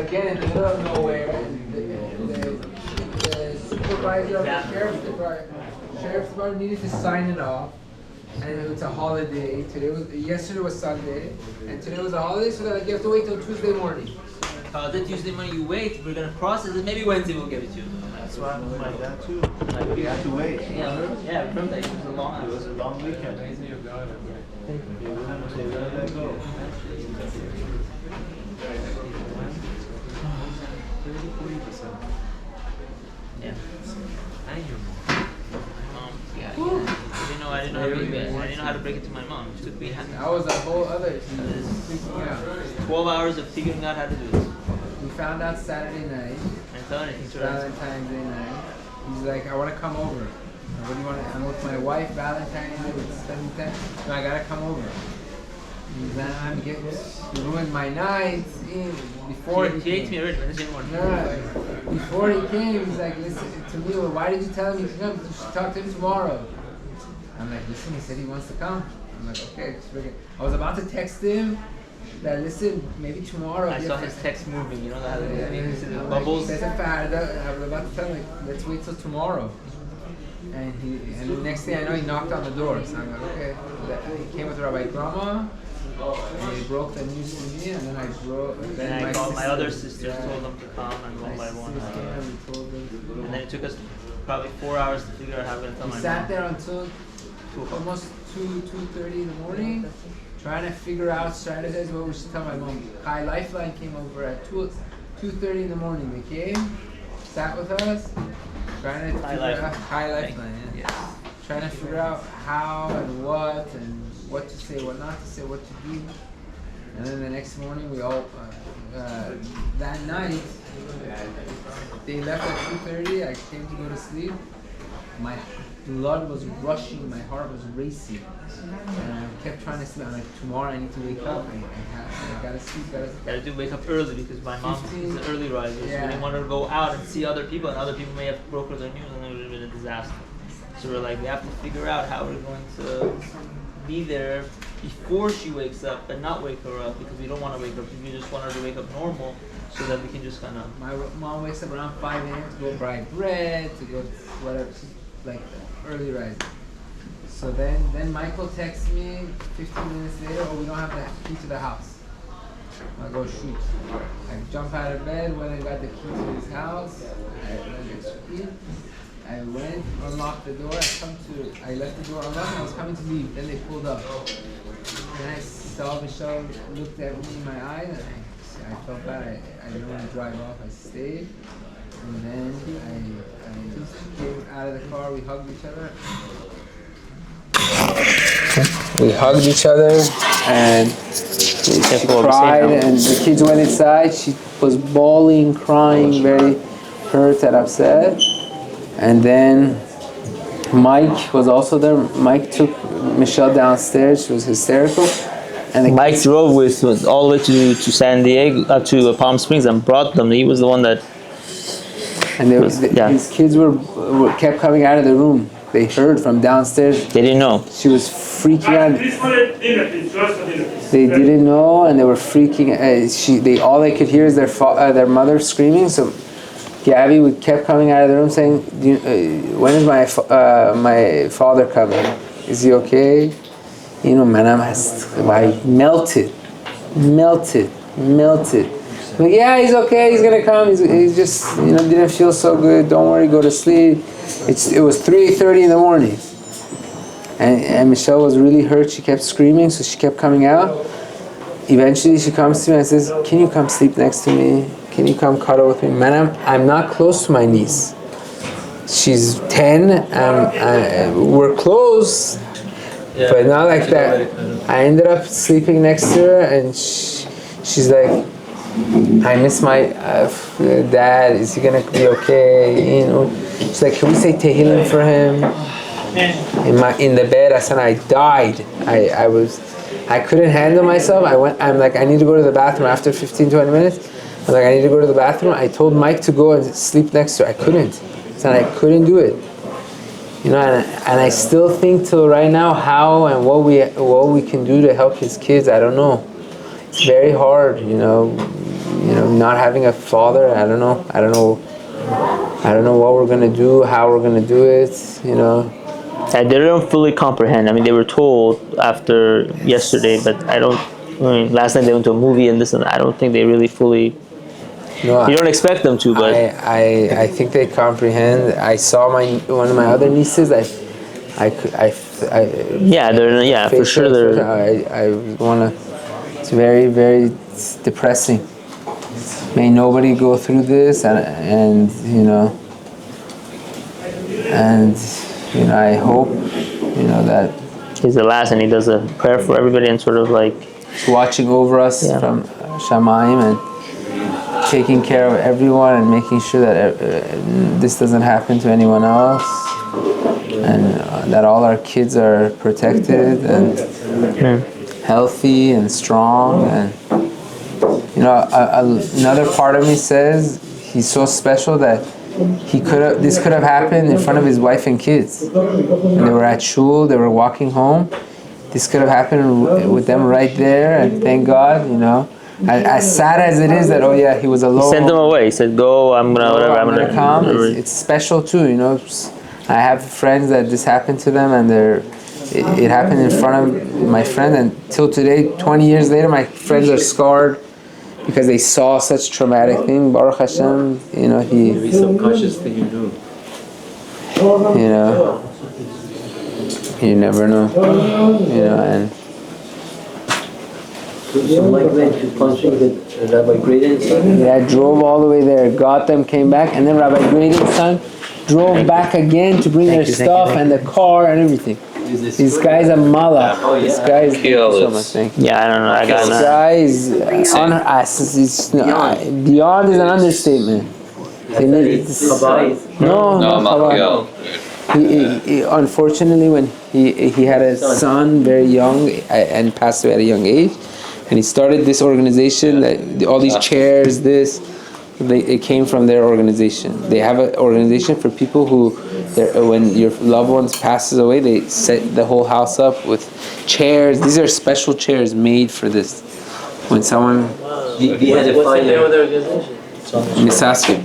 again in the middle of nowhere. The supervisor of the sheriff's department needed to sign it off, and it's a holiday. Yesterday was Sunday, and today was a holiday, so they're like, you have to wait till Tuesday morning. That Tuesday morning you wait, we're gonna process it. Maybe Wednesday we'll give it to you. That's why I'm like that too. Like we have to wait. Yeah, remember that it was a long. It was a long weekend. They wouldn't let go. Yeah. I didn't know how to break it to my mom. It took me that was a whole other 12 hours of figuring out how to do this. We found out Saturday night. I thought anything. Valentine's Day night. He's like, I want to come over. What do you want to? I'm with my wife. Valentine's Day with 7:10. No, I gotta come over. He's like, you ruined my night. Before he hates me already, but this didn't work. Before he came, he's like, listen to me. Well, why did you tell me to come? You should talk to him tomorrow. I'm like, listen. He said he wants to come. I'm like, okay. I was about to text him. That listen, maybe tomorrow. I saw his text moving, you know that the bubbles. I was about to tell him, like, let's wait till tomorrow. And the next thing I know, he knocked on the door. So I'm like, okay. He came with Rabbi Grandma, and he broke the news to me, and then I broke. Then I called my other sisters, told them to come, and one by one. And then it took us probably 4 hours to figure out how we're gonna tell my mom. We sat there until almost 2:30 in the morning. Trying to figure out, strategize what we should tell my mom. High Lifeline came over at 2:30 in the morning. They came, sat with us, trying to figure out High Lifeline. Yeah. Trying to figure out how and what to say, what not to say, what to do. And then the next morning, we all that night they left at 2:30. I came to go to sleep. My blood was rushing, my heart was racing, and I kept trying to sleep. I'm like, tomorrow I need to wake up. I gotta sleep. Gotta wake up early because my mom is an early riser. So we didn't want her to go out and see other people, and other people may have broken their news, and it would have been a disaster. So we're like, we have to figure out how we're going to be there before she wakes up, but not wake her up because we don't want to wake her up. We just want her to wake up normal, so that we can just kind of. My mom wakes up around 5 a.m. to go buy bread, to go whatever, like early rising. So then Michael texts me 15 minutes later, oh, we don't have the key to the house. I go shoot. I jump out of bed when I got the key to his house. I went, unlocked the door. I left the door unlocked and I was coming to leave. Then they pulled up. Then I saw Michelle looked at me in my eyes and I felt bad. I didn't want to drive off. I stayed. And then I just came out of the car. We hugged each other. We hugged each other and she cried and the kids went inside. She was bawling, crying, very hurt and upset. And then Mike was also there. Mike took Michelle downstairs. She was hysterical. And Mike drove with all the way to San Diego, to Palm Springs, and brought them. He was the one that. And these kids kept coming out of the room. They heard from downstairs. They didn't know. She was freaking out. They didn't know, and they were freaking. All they could hear is their mother screaming. So Gabby kept coming out of the room saying, "When is my father coming? Is he okay?" You know, man, I melted. Like, yeah, he's okay. He's gonna come. He's just, didn't feel so good. Don't worry, go to sleep. It was 3:30 in the morning, and Michelle was really hurt. She kept screaming, so she kept coming out. Eventually, she comes to me and says, "Can you come sleep next to me? Can you come cuddle with me?" Man, I'm not close to my niece. She's 10. We're close, but not like that. I ended up sleeping next to her, and she's like, I miss my dad. Is he gonna be okay? She's like, can we say Tehillim for him? In the bed, I said I died. I couldn't handle myself. I'm like, I need to go to the bathroom after 15-20 minutes. I'm like, I need to go to the bathroom. I told Mike to go and sleep next to her. I couldn't. I couldn't do it. And I still think till right now how and what we can do to help his kids. I don't know. It's very hard, not having a father. I don't know what we're gonna do, how we're gonna do it. And they don't fully comprehend. I mean, they were told after yesterday, but last night they went to a movie and this and that. I don't think they really fully. No, You don't expect them to, but I think they comprehend. I saw one of my other nieces. for sure they're. I wanna. It's very, very depressing. May nobody go through this, and I hope that He's the last, and he does a prayer for everybody, and sort of like He's watching over us from Shamayim and taking care of everyone and making sure that this doesn't happen to anyone else, and that all our kids are protected and healthy and strong. And another part of me says he's so special that this could have happened in front of his wife and kids. And they were at shul, they were walking home. This could have happened with them right there, and thank God, As sad as it is that he was alone. He sent them away. He said, "Go. I'm gonna come." It's special too, I have friends that this happened to them, and it happened in front of my friend, and till today, 20 years later, my friends are scarred because they saw such traumatic thing. Baruch Hashem, Maybe subconsciously you do. You never know, and. So Mike went to counseling with Rabbi Graydon's son? Yeah, I drove all the way there, got them, came back, and then Rabbi Graydon's son drove back again to bring their stuff and the car and everything. This guy's a malach. This guy is, thank you so much, thank you. Yeah, I don't know. This guy is beyond is an understatement. No, Malkiel. He unfortunately, when he had a son very young and passed away at a young age, and he started this organization that all these chairs, it came from their organization. They have an organization for people who, when your loved ones passes away, they set the whole house up with chairs. These are special chairs made for this. When someone We had a fire. Misaskim.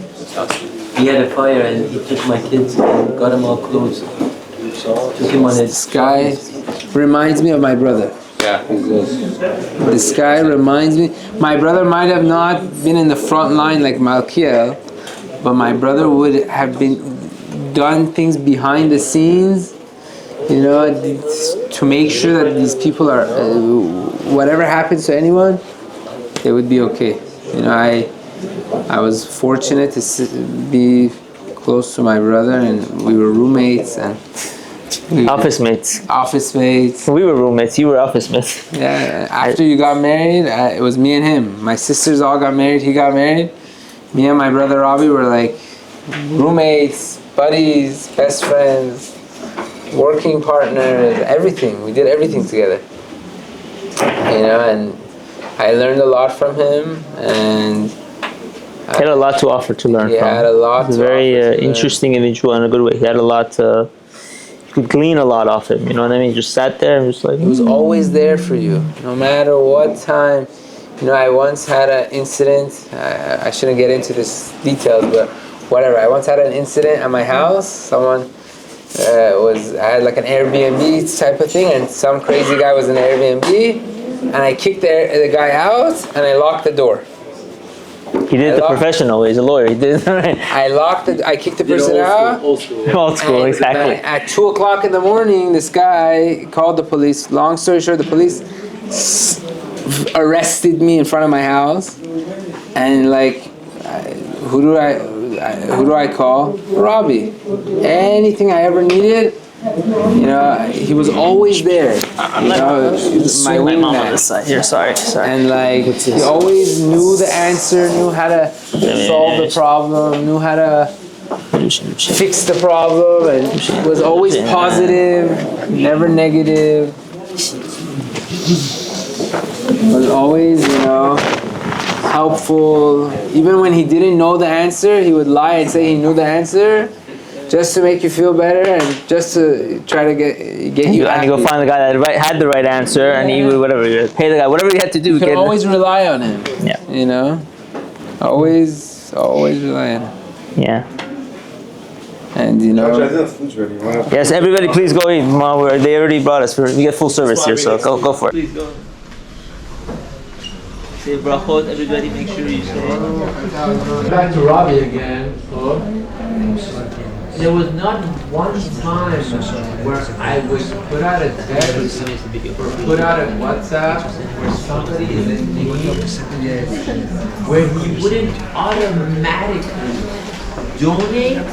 He had a fire and he took my kids and got them all clothes. Took him on This guy reminds me of my brother. Yeah. This guy reminds me. My brother might have not been in the front line like Malkiel, but my brother would have done things behind the scenes, to make sure that these people are, whatever happens to anyone, they would be okay. I was fortunate to be close to my brother, and we were roommates and. Office mates. We were roommates. You were office mates. Yeah. After you got married, it was me and him. My sisters all got married. He got married. Me and my brother Robbie were like roommates, buddies, best friends, working partners, everything. We did everything together. And I learned a lot from him, and he had a lot to offer to learn from. He had a lot. He's a very interesting individual in a good way. He had a lot to. You could glean a lot off him. You know what I mean? He just sat there and just like. He was always there for you, no matter what time. I once had an incident. I shouldn't get into this details, but whatever. I once had an incident at my house. Someone I had like an Airbnb type of thing, and some crazy guy was in the Airbnb, and I kicked the guy out, and I locked the door. He did it the professional way. He's a lawyer. He did it right. I kicked the person out. Old school. Old school, exactly. At 2:00 in the morning, this guy called the police. Long story short, the police arrested me in front of my house, and who do I call? Robbie. Anything I ever needed, he was always there. My mom on this side here. Sorry. And he always knew the answer, knew how to solve the problem, knew how to fix the problem, and was always positive, never negative. Was always, helpful. Even when he didn't know the answer, he would lie and say he knew the answer, just to make you feel better and just to try to get you. And you go find the guy that had the right answer, and he would pay the guy whatever he had to do. You can always rely on him. Yeah. Always rely on him. Yeah. And you know, food's ready. Yes, everybody, please go eat. Mom, they already brought us. We get full service here, so go for it. Please go. Say brachot, everybody. Make sure you say. back to Robbie again. There was not one time where I would put out a text or put out a WhatsApp where somebody is in need, where he wouldn't automatically donate.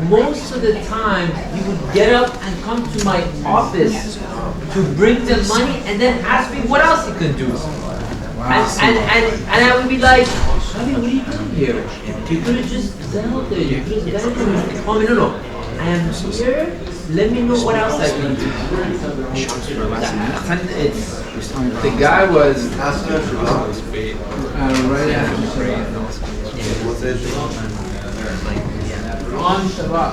Most of the time, he would get up and come to my office to bring the money and then ask me what else he could do. And I would be like, I mean, what are you doing here? You could have just dealt it. You could have done it. Oh, no. I am here. Let me know what else I can do. The guy was right after on Shabbat.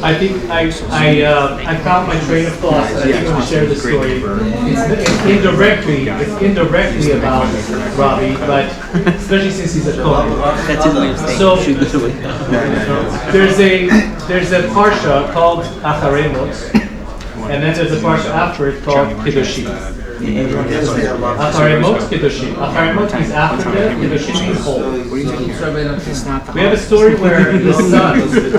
I think I found my train of thought. I think I'm going to share this story. It's indirectly about Robbie, but especially since he's a Kohen. So there's a parsha called Acharemot, and then there's a parsha after it called Kedoshim. Acharemot, Kedoshim. Acharemot means after death, Kedoshim means whole. We have a story where the sons of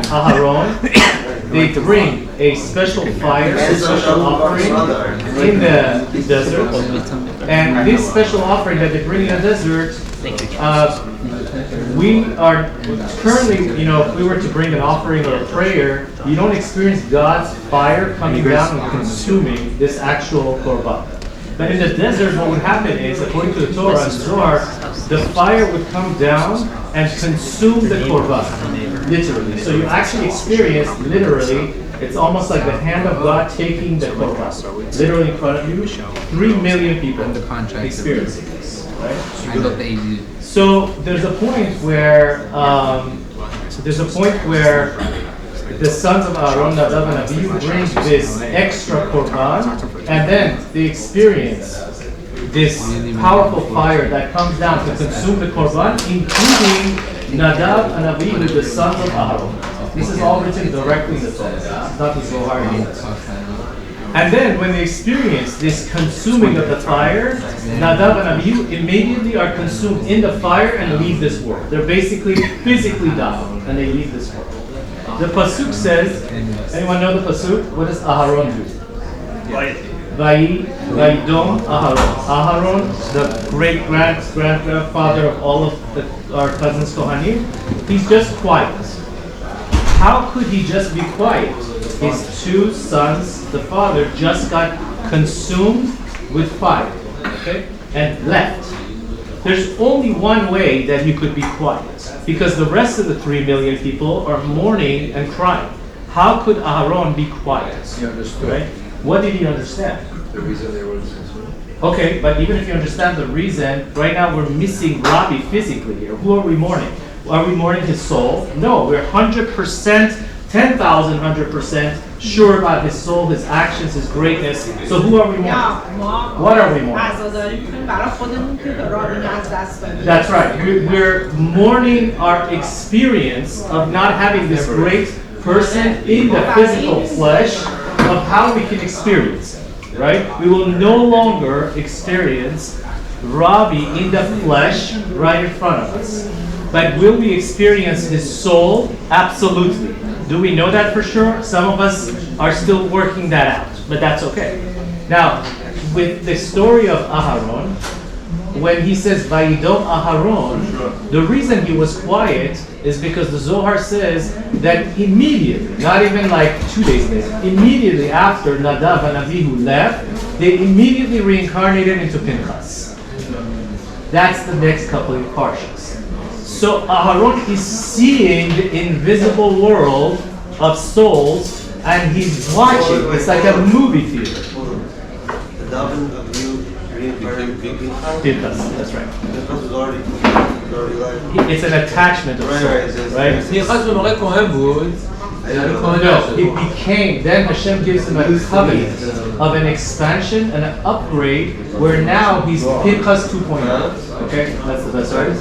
Aharon, they bring a special fire, a special offering in the desert, and this special offering that they bring in the desert, we are currently, if we were to bring an offering or a prayer, you don't experience God's fire coming down and consuming this actual korban. But in the desert, what would happen is, according to the Torah and Zohar, the fire would come down and consume the korban, literally. So you actually experience, literally, it's almost like the hand of God taking the korban, literally in front of you. 3 million people experiencing this, right? So there's a point where the sons of Aaron, Nadav and Abihu, bring this extra korban, and then they experience this powerful fire that comes down to consume the korban, including Nadav and Abihu, the sons of Aaron. This is all written directly in the Torah, not the Zohar. And then when they experience this consuming of the fire, Nadav and Abihu immediately are consumed in the fire and leave this world. They're basically physically die, and they leave this world. The pasuk says, anyone know the pasuk? What does Aharon do? Vayidom Aharon. Aharon, the great-grandfather of all of our cousins Kohanim, he's just quiet. How could he just be quiet? His 2 sons, the father, just got consumed with fire, okay, and left. There's only one way that he could be quiet, because the rest of the 3 million people are mourning and crying. How could Aharon be quiet? He understood. Right? What did he understand? The reason they were consumed. Okay, but even if you understand the reason, right now we're missing Robbie physically here. Who are we mourning? Are we mourning his soul? No, we're 100%, 100% sure about his soul, his actions, his greatness. So who are we mourning? What are we mourning? That's right. We're mourning our experience of not having this great person in the physical flesh, of how we can experience it, right? We will no longer experience Robbie in the flesh right in front of us. But will we experience his soul? Absolutely. Do we know that for sure? Some of us are still working that out, but that's okay. Now, with the story of Aharon, when he says Vayidom Aharon, the reason he was quiet is because the Zohar says that immediately, not even like 2 days later, immediately after Nadav and Abihu left, they immediately reincarnated into Pinchas. That's the next couple of parshas. So Aharon is seeing the invisible world of souls, and he's watching. It's like a movie theater. Pinchas, that's right. It's an attachment of souls, right? No, it became, then Hashem gives him a covenant of an expansion and an upgrade where now he's Pinchas 2.0. Okay, that's right.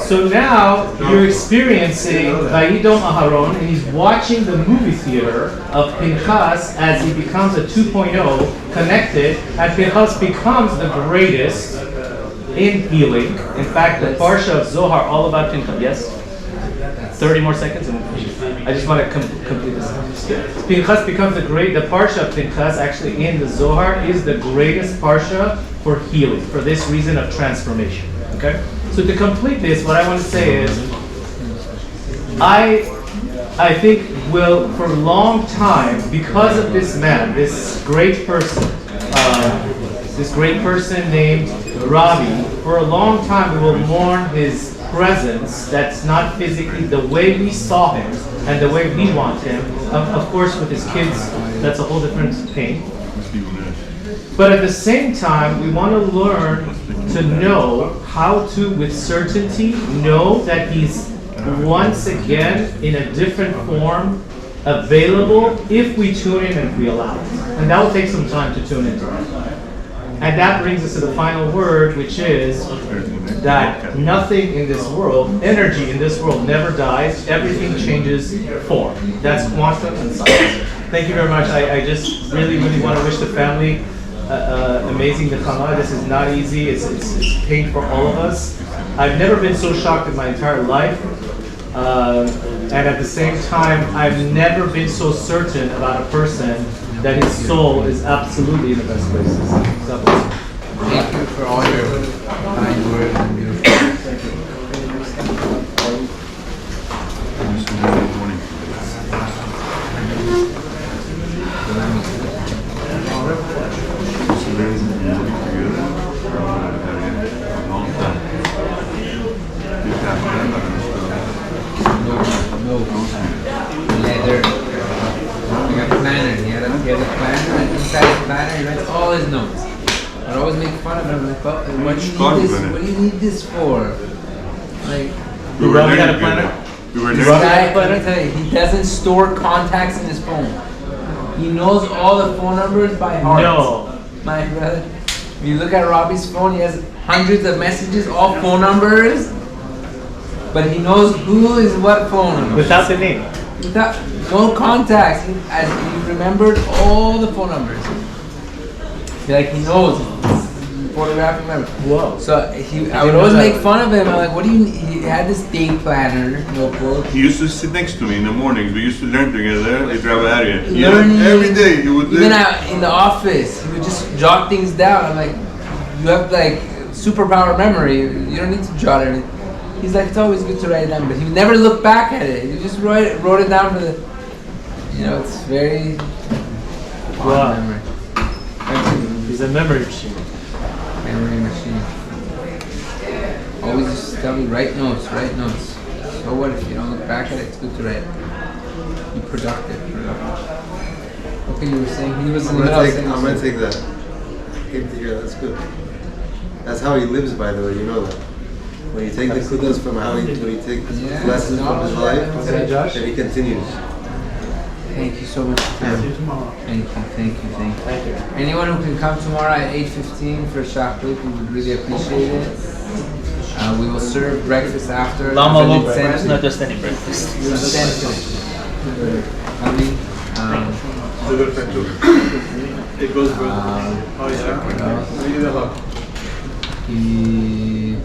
So now you're experiencing Vayidom Aharon, and he's watching the movie theater of Pinchas as he becomes a 2.0 connected, and Pinchas becomes the greatest in healing. In fact, the Parsha of Zohar all about Pinchas. Yes? 30 more seconds and I just want to complete this. Pinchas becomes the Parsha of Pinchas actually in the Zohar is the greatest Parsha for healing, for this reason of transformation. Okay? So to complete this, what I want to say is, I think will for a long time, because of this man, this great person named Ravi, for a long time we will mourn his presence that's not physically the way we saw him and the way we want him. Of course, with his kids, that's a whole different pain. But at the same time, we want to learn to know how to, with certainty, know that he's once again in a different form available if we tune in and if we allow it. And that will take some time to tune into it. And that brings us to the final word, which is that nothing in this world, energy in this world never dies, everything changes form. That's quantum and science. Thank you very much. I just really, really want to wish the family amazing Nechama. This is not easy. It's pain for all of us. I've never been so shocked in my entire life. And at the same time, I've never been so certain about a person that his soul is absolutely in the best places. God bless you. Thank you for all your kind words and beautiful. Leather. We got a planner. He had a planner, and inside the planner he writes all his notes. I'd always make fun of him. Like, what do you need this for? Like, You Robbie had a planner? this guy, let me tell you, he doesn't store contacts in his phone. He knows all the phone numbers by heart. No. My brother. If you look at Robbie's phone, he has hundreds of messages, all phone numbers. But he knows who is what phone number. Without the name. Without no contacts. He remembered all the phone numbers. Like he knows. Photographic memory. Whoa. So I would always make fun of him. I'm like, what do you? He had this day planner notebook. He used to sit next to me in the mornings. We used to learn together at Rabbi Learning. Every day he would Even out in the office, he would just jot things down. I'm like, you have like superpower memory. You don't need to jot anything. He's like, it's always good to write it down, but he would never look back at it. He just wrote it down for the. It's very. Wow. Memory. He's a memory machine. Memory machine. Always just tell me, write notes. So what if you don't look back at it? It's good to write. Be productive. Okay, you were saying he was in the middle. I'm gonna take that. Good to hear. That's good. That's how he lives, by the way. You know that. When you take the kudos from how when he takes lessons from his life, then he continues. Thank you so much. Thank you. Anyone who can come tomorrow at 8:15 for shachrit, we would really appreciate it. We will serve breakfast after. Lama Lu breakfast, not just any breakfast. Coming. It goes good. Oh yeah. He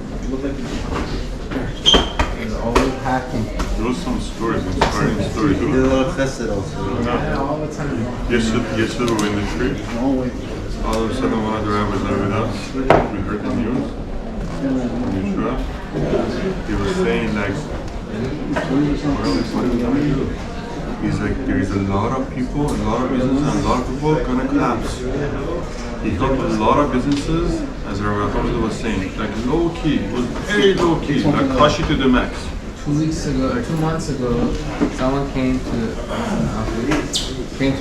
is always happy. There was some stories, inspiring stories. He did a lot of chesed also. Yeah, all the time. Yesterday we were in the street. All of a sudden one of the rabbis there with us. We heard the news from Yeshua. He was saying like, what are we gonna do? He's like, there is a lot of people, a lot of businesses, and a lot of people gonna collapse. He helped a lot of businesses, as Rabbi Hamza was saying, like low key, it was very low key, like crush it to the max. 2 weeks ago or 2 months ago, someone came to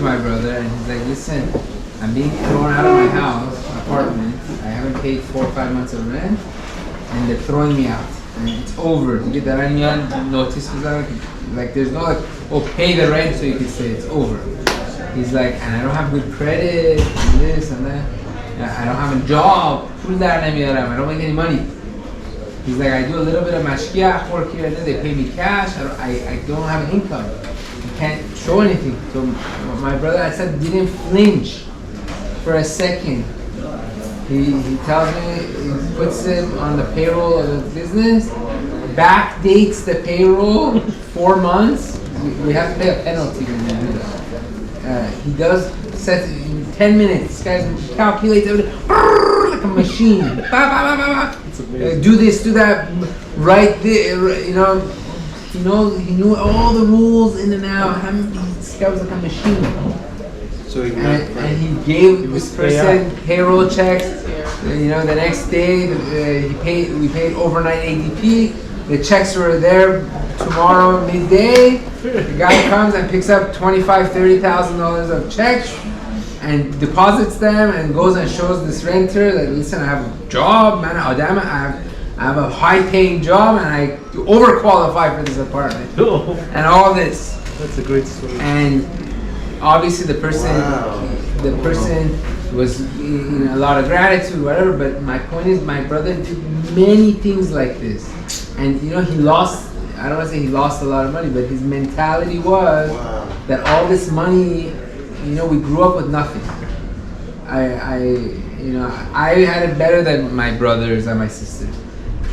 my brother and he's like, listen, I'm being thrown out of my house, apartment. I haven't paid 4 or 5 months of rent, and they're throwing me out. and it's over. You get that notice like there's no like, oh, pay the rent so you can say it's over. He's like, and I don't have good credit and this and that. I don't have a job. I don't make any money. He's like, I do a little bit of mashkiach work here and then they pay me cash. I don't have an income. I can't show anything. So my brother, I said, didn't flinch for a second. He tells me, he puts him on the payroll of the business, backdates the payroll 4 months. We have to pay a penalty when we do that. He does set in 10 minutes. This guy calculates everything like a machine. Do this, do that, right there. You know, he knew all the rules in and out. This guy was like a machine. So and he gave this person payroll checks. You know, the next day we paid overnight ADP. The checks were there tomorrow midday. The guy comes and picks up $25,000-$30,000 of checks and deposits them and goes and shows this renter that, listen, I have a job, man, I have a high-paying job and I overqualify for this apartment and all this. That's a great story. And obviously the person was a lot of gratitude, whatever. But my point is, my brother did many things like this, and he lost. I don't want to say he lost a lot of money, but his mentality was that all this money, we grew up with nothing. I had it better than my brothers and my sisters.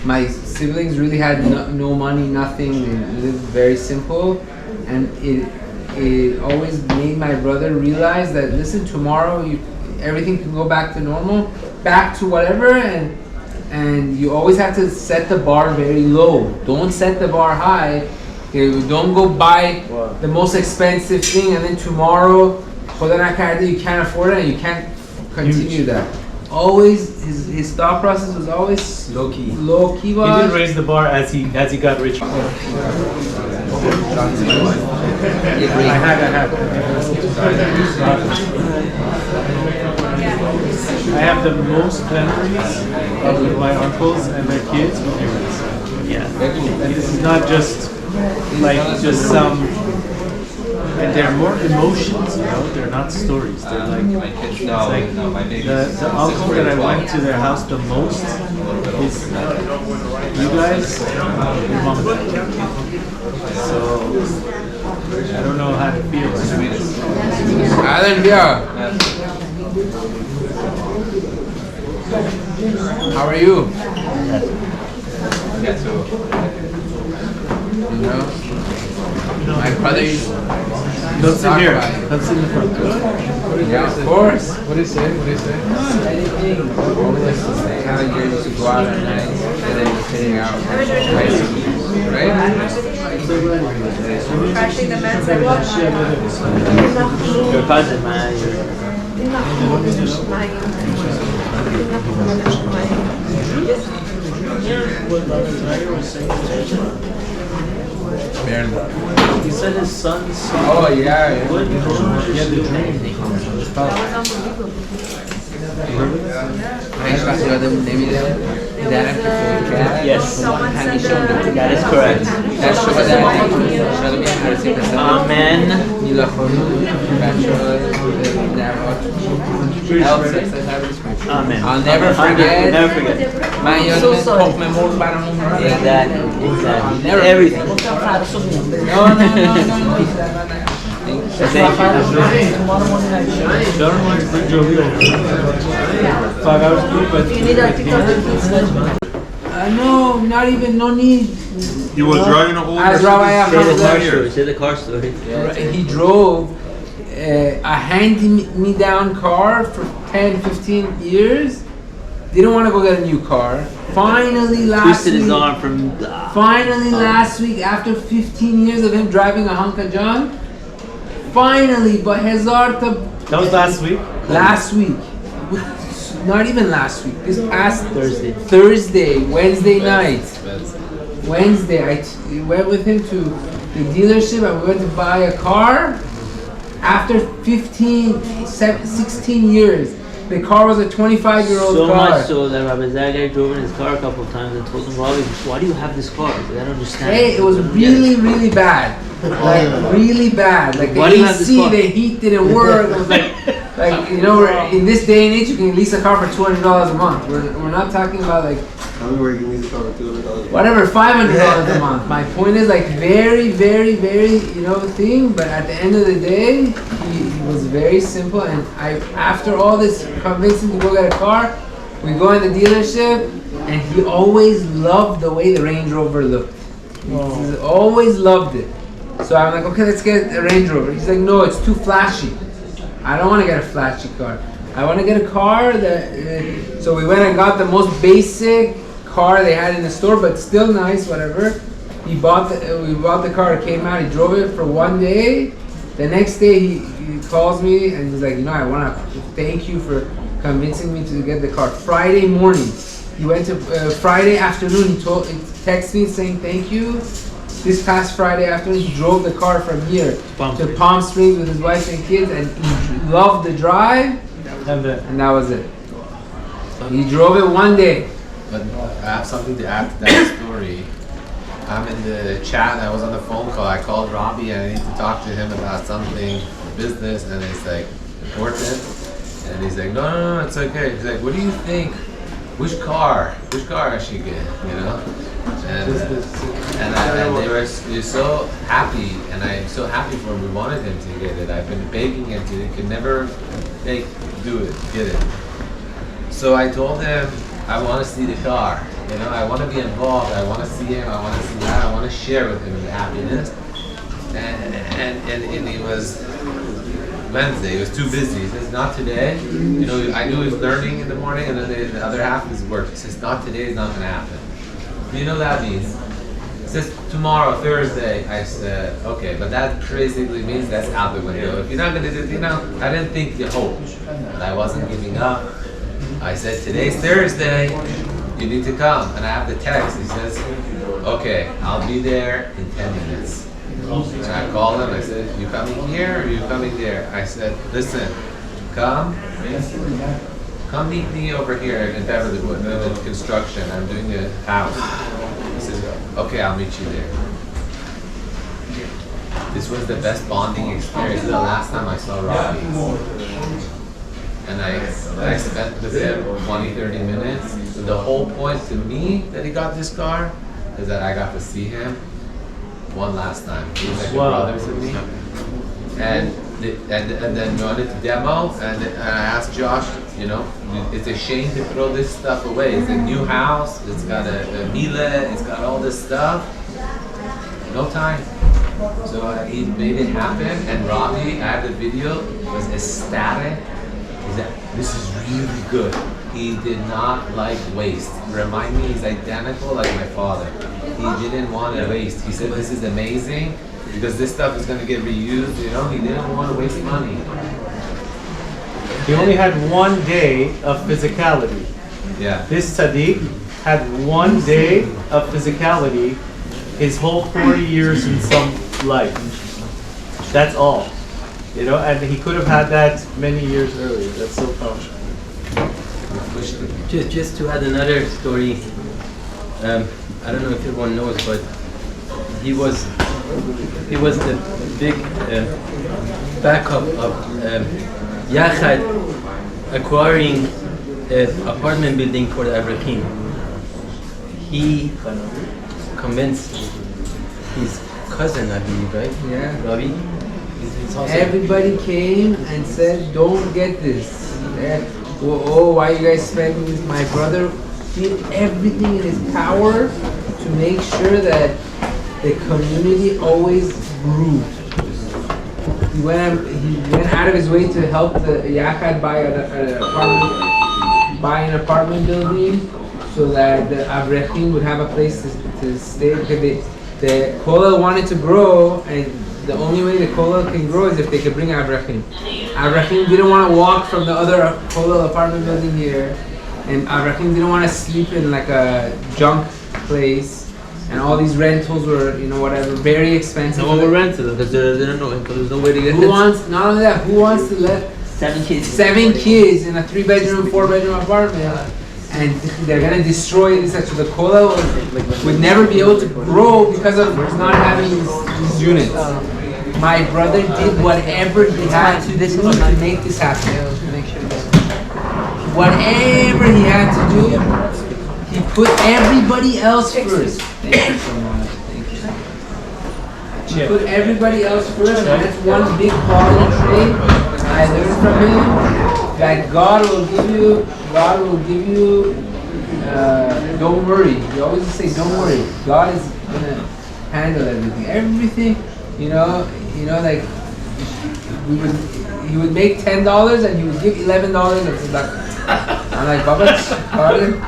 My siblings really had no money, nothing. They lived very simple, and it always made my brother realize that, listen, tomorrow everything can go back to normal, back to whatever, and you always have to set the bar very low. Don't set the bar high. Don't go buy the most expensive thing and then tomorrow, you can't afford it and you can't continue that. Always, his thought process was always low key. He didn't raise the bar as he got rich. I have the most memories of my uncles and their kids with parents. Yeah. And this is not just some. And they're more emotions, they're not stories. They're like, it's like the uncle that I went to their house the most is you guys, your mom and dad. So I don't know how to feel right now. Alan, yeah. How are you? My brother. Come sit here. Come sit in the front. Yeah, of course. What do you say? Anything. How you used to go out at night and then just sitting out. Right? Crashing the men's I watch. Your cousin, man. He said his son saw. Oh, yeah. What? Yeah, the dream. Yes, that is correct. Amen. Amen. I'll never forget. Never forget. My So sorry. Exactly. Never everything. No. Thank you. Sharon wants to bring Joey over. 5 hours food, but You need a TikTok. No, not even, no need. He was driving an old As Rabbi Mercedes Ahmed for 10 years. Say the car story. He drove a hand-me-down car for 10, 15 years. Didn't want to go get a new car. Finally Twisted his arm from. Finally last week, after 15 years of him driving a Honka John, finally, but Hazarta. that was last week. Last week. Not even last week. This past Thursday. Wednesday night. Wednesday, I went with him to the dealership and we went to buy a car. After 16 years, The car was a 25-year-old So car. much so that Rabbi Zagai drove in his car a couple of times and told him, Rabbi, why do you have this car? I don't understand. Hey, it was really bad. Like really bad. Like the Why do you have this AC, car? the heat didn't work. It was like you know, in this day and age, you can lease a car for $200 a month. We're not talking about like Tell me where you can lease a car for $200. whatever, $500 a month. My point is like very thing. But at the end of the day, he was very simple. And after all this convincing to go get a car, we go in the dealership, and he always loved the way the Range Rover looked. He always loved it. So I'm like, okay, let's get a Range Rover. He's like, no, it's too flashy. I don't want to get a flashy car. I want to get a car that. So we went and got the most basic car they had in the store, but still nice, whatever. We bought the car. It came out. He drove it for one day. The next day he calls me and he's like, I want to thank you for convincing me to get the car. Friday morning, he went to Friday afternoon. He texted me saying thank you. This past Friday afternoon, he drove the car from here to Palm Springs with his wife and kids, and he loved the drive. And that was it. He drove it one day. But I have something to add to that story. I'm in the chat. I was on the phone call. I called Robbie and I need to talk to him about something business, and it's like important. And he's like, no, it's okay. He's like, what do you think? Which car I should get? And they were so happy, and I'm so happy for him. We wanted him to get it. I've been begging him to. He could never get it. So I told him I want to see the car. I want to be involved. I want to see him. I want to see that. I want to share with him the happiness. And it was Wednesday. He was too busy. He says, not today. I knew he was learning in the morning, and then the other half is work. He says, not today. It's not going to happen. You know what that means? He says, tomorrow, Thursday. I said, okay, but that basically means that's out the window. If you're not going to do it, I didn't think you hope. But I wasn't giving up. I said, today's Thursday. You need to come. And I have the text. He says, okay, I'll be there in 10 minutes. And I called him. I said, you coming here or you coming there? I said, listen, come meet me over here in Beverly Wood, in construction. I'm doing a house. He says, okay, I'll meet you there. This was the best bonding experience. The last time I saw Robbie. And I spent with him 20, 30 minutes. The whole point to me that he got this car is that I got to see him one last time. He was like a brother to me. And then we wanted to demo, and I asked Josh, it's a shame to throw this stuff away. It's a new house, it's got a Miele, it's got all this stuff. No time. So he made it happen, and Robbie, I have the video, was ecstatic. He said, this is really good. He did not like waste. Remind me, he's identical like my father. He didn't want to waste. He said, this is amazing because this stuff is going to get reused. He didn't want to waste money. He only had one day of physicality. Yeah. This tzaddik had one day of physicality his whole 40 years in some life. That's all. And he could have had that many years earlier. That's so powerful. Just to add another story, I don't know if everyone knows, but he was the big backup of Yachad acquiring an apartment building for the Avrahim. He convinced his cousin, I believe, right? Yeah. Ravi. Everybody came and said, don't get this. Why you guys spending this? My brother did everything in his power to make sure that the community always grew. He went out of his way to help the Yachad buy an apartment building so that the Avrahim would have a place to stay, because the kollel wanted to grow, and the only way the kollel can grow is if they could bring Avrahim. Avrahim didn't want to walk from the other kollel apartment building here, and Avrahim didn't want to sleep in like a junk place, and all these rentals were, whatever, very expensive. No one will rent to them because they don't know him, because there's no way to get Not only that, who wants to let 7 kids in a 3-bedroom, 4-bedroom apartment, and they're gonna destroy this. So the kollel would never be able to grow because of not having these units. My brother did whatever he had to do to make this happen. Whatever he had to do, he put everybody else first. Thank you so much. Thank you. He put everybody else first, and that's one big quality trait I learned from him. That God will give you. Don't worry. You always say, don't worry. God is gonna handle everything. Everything, like he would make $10 and he would give $11 of tzedakah. I'm like, Baba, pardon?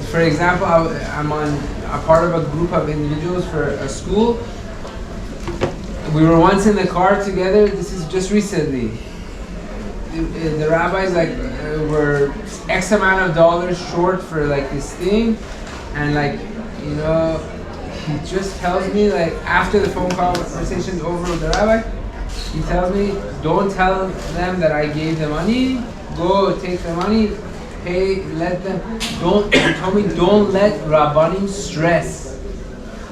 For example, I'm on a part of a group of individuals for a school. We were once in the car together. This is just recently. The rabbis were X amount of dollars short for this thing, and he just tells me after the phone conversation's over with the rabbi, he tells me, don't tell them that I gave the money. Go take the money, pay, let them. He told me don't let rabbanim stress.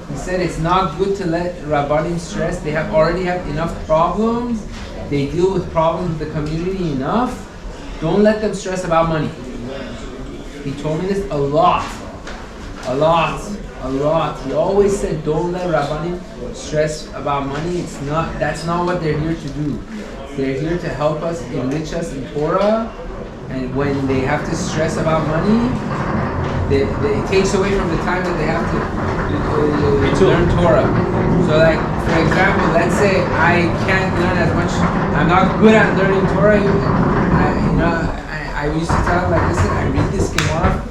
He said it's not good to let rabbanim stress. They already have enough problems. They deal with problems with the community enough. Don't let them stress about money. He told me this a lot. He always said, don't let rabbanim stress about money. That's not what they're here to do. They're here to help us, enrich us in Torah. And when they have to stress about money, it takes away from the time that they have to learn Torah. So for example, let's say I can't learn as much, I'm not good at learning Torah. I used to tell him listen, I read this Gemara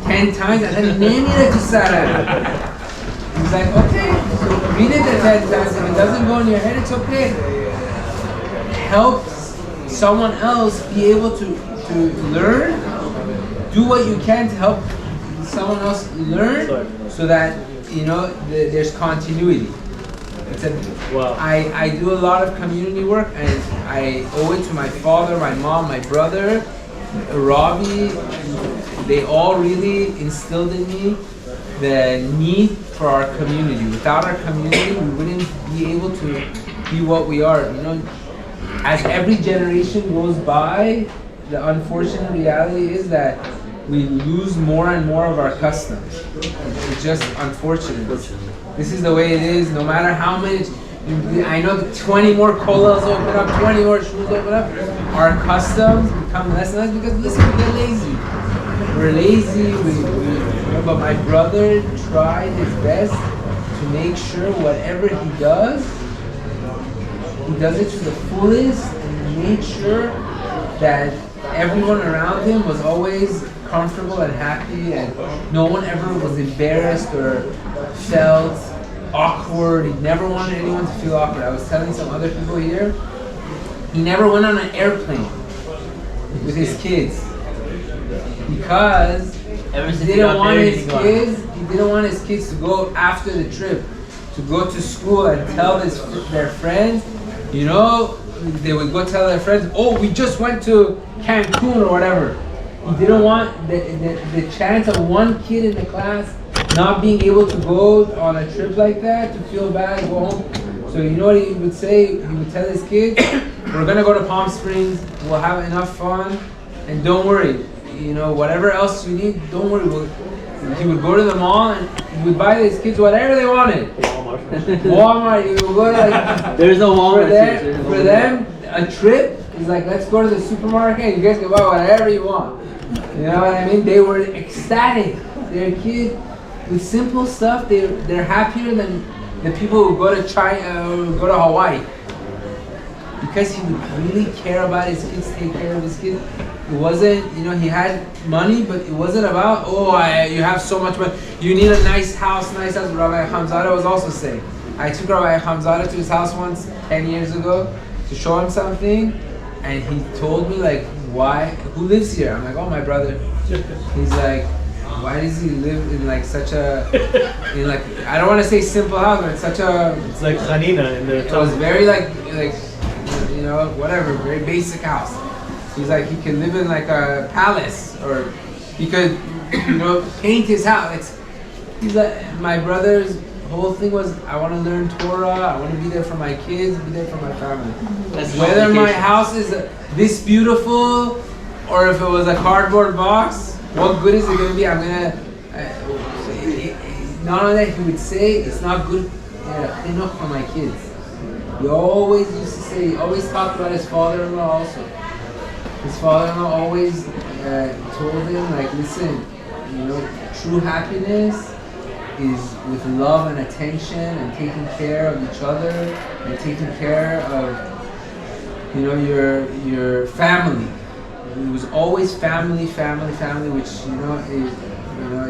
10 times and then Nenira to Sarah. He's like, okay, so read it 10 times. If it doesn't go in your head, it's okay. Help someone else be able to learn. Do what you can to help someone else learn, so that there's continuity. I do a lot of community work, and I owe it to my father, my mom, my brother, Robbie. They all really instilled in me the need for our community. Without our community, we wouldn't be able to be what we are. As every generation goes by, the unfortunate reality is that we lose more and more of our customs. It's just unfortunate. This is the way it is. No matter how many, I know 20 more kollels open up, 20 more shuls open up, our customs become less and less because listen, we're lazy. We're lazy. But my brother tried his best to make sure whatever he does it to the fullest, and made sure that everyone around him was always comfortable and happy, and no one ever was embarrassed or felt awkward. He never wanted anyone to feel awkward. I was telling some other people here, he never went on an airplane with his kids because he didn't want his kids to go after the trip, to go to school and tell their friends, they would go tell their friends, oh, we just went to Cancun or whatever. He didn't want the chance of one kid in the class not being able to go on a trip like that, to feel bad, go home. So you know what he would say? He would tell his kids, we're going to go to Palm Springs, we'll have enough fun, and don't worry, whatever else you need, don't worry. He would go to the mall and he would buy his kids whatever they wanted. Walmart, he would go to there's no Walmart. For them, a trip is let's go to the supermarket and you guys can buy whatever you want. You know what I mean? They were ecstatic. Their kids, with simple stuff, they're happier than the people who go to China or go to Hawaii. Because he would really care about his kids, take care of his kids. It wasn't, he had money, but it wasn't about, you have so much money. You need a nice house. Rabbi Hamzada was also saying. I took Rabbi Hamzada to his house once, 10 years ago, to show him something, and he told me, why, who lives here? I'm like, oh, my brother. He's like, why does he live in such a, I don't want to say simple house, but it's such a... It's like Hanina in the... It was very you know, whatever, very basic house. He's like, he could live in like a palace, or he could, you know, paint his house. He's like, my brother's whole thing was, I want to learn Torah, I want to be there for my kids, be there for my family. Whether my house is this beautiful, or if it was a cardboard box, what good is it going to be? I'm going to, not only that, he would say, it's not good enough for my kids. He always used to say, he always talked about his father-in-law also. His father-in-law always told him, like, listen, you know, true happiness is with love and attention and taking care of each other and taking care of, you know, your family. It was always family, which, you know,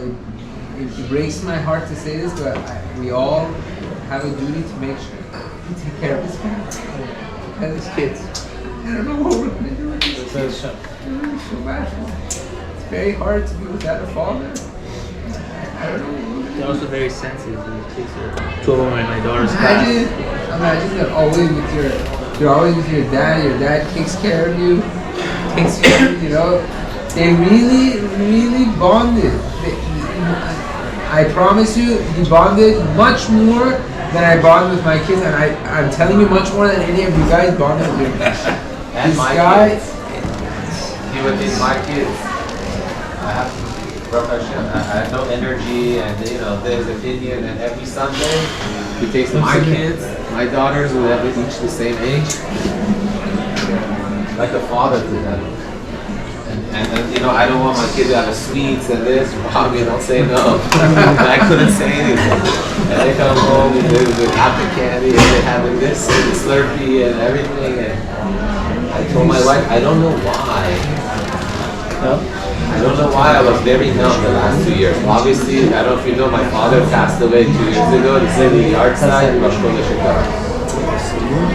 it breaks my heart to say this, but we all have a duty to make sure we take care of his family and his kids. I don't know what we're going to do with this kid. It's so bad. It's very hard to be without a father. I don't know. They're also very sensitive. The kids are 2 of them are in my daughter's class. Imagine that you're always with your dad. Your dad takes care of you, you know. They really bonded. I promise you, he bonded much more than I bond with my kids, and I'm telling you, much more than any of you guys bonded with your kids. And this my guy, kids. He would think my kids. I have no energy, and you know, there's opinion, and every Sunday he takes my kids, my daughters, who have each the same age, like a father to them. And you know, I don't want my kid to have a sweets and this. Mommy, don't say no. And I couldn't say anything. And they come home and they're cotton candy and they're having this and the Slurpee and everything. And I told my wife, I don't know why. I don't know why I was very numb the last 2 years. Obviously, I don't know if you know, my father passed away 2 years ago. He said the yard side in Rosh Hashanah.